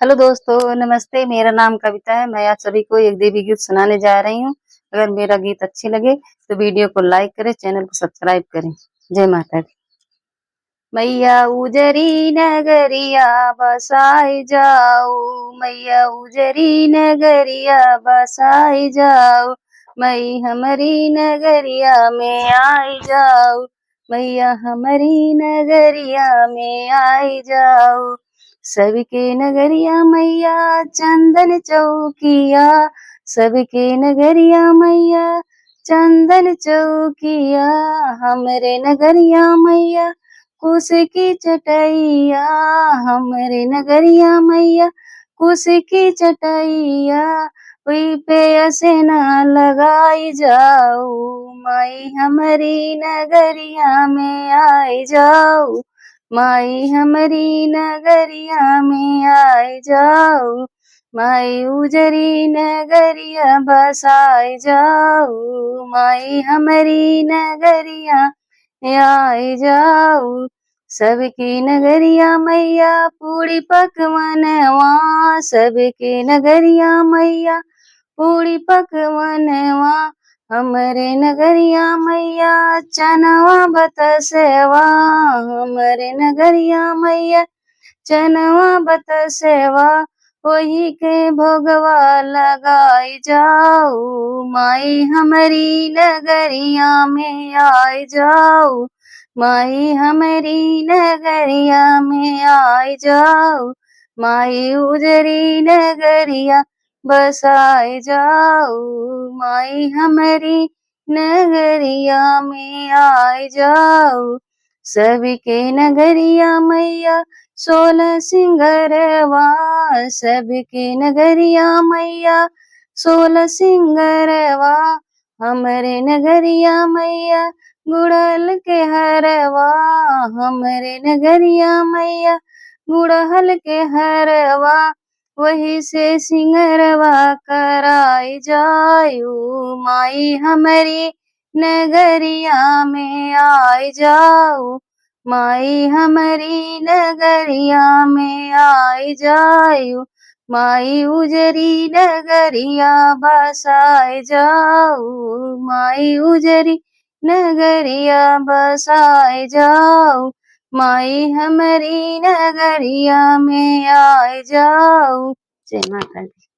Hello दोस्तों, नमस्ते। मेरा नाम कविता है। मैं आप सभी को एक देवी गीत सुनाने जा रही हूँ। अगर मेरा गीत अच्छी लगे तो वीडियो को लाइक करें, चैनल को सब्सक्राइब करें। जय माता दी। मैया उजरी नगरिया बसाई जाओ, मैया उजरी नगरिया बसाई जाओ, मई हमारी नगरिया में आई जाओ, मैया हमारी नगरिया में आई जाओ। सबके नगरिया मैया चंदन चौकिया, सबके नगरिया मैया चंदन चौकिया, हमरे नगरिया मैया कुश की चटैया, हमरे नगरिया मैया कुश की चटैया, वही पे असेना लगाई जाओ, माई हमारी नगरिया में आई जाओ, माई हमारी नगरिया में आई जाओ, माई उजरी नगरिया बसाई जाओ, माई हमारी नगरिया आई जाओ। सबकी नगरिया मैया पूरी पकवानवा, सबके नगरिया मैया पूरी पकवानवा, हमरे नगरिया मैया चनवा बतसेवा, हमरे नगरिया मैया चनवा बतसेवा, वही के भोगवा लगाई जाओ, माई हमारी नगरिया में आई जाओ, माई हमारी नगरिया में आई जाओ, माई उजरी नगरिया बसाई जाओ, माई हमारी नगरिया में आई जाओ। सबके नगरिया मैया 16 सिंगरवा, सबके नगरिया मैया 16 सिंगरवा, हमरे नगरिया मैया गुड़हल के हरवा, हमरे नगरिया मैया गुड़हल के हरवा, वही से सिंगरवा कराई जायू, माई हमारी नगरिया में आई जाओ, माई हमारी नगरिया में आई जायू, माई उजरी नगरिया बसाई जाओ, माई उजरी नगरिया बसाई जाओ, माई हमारी नगरिया में आई जाओ। जय माता दी।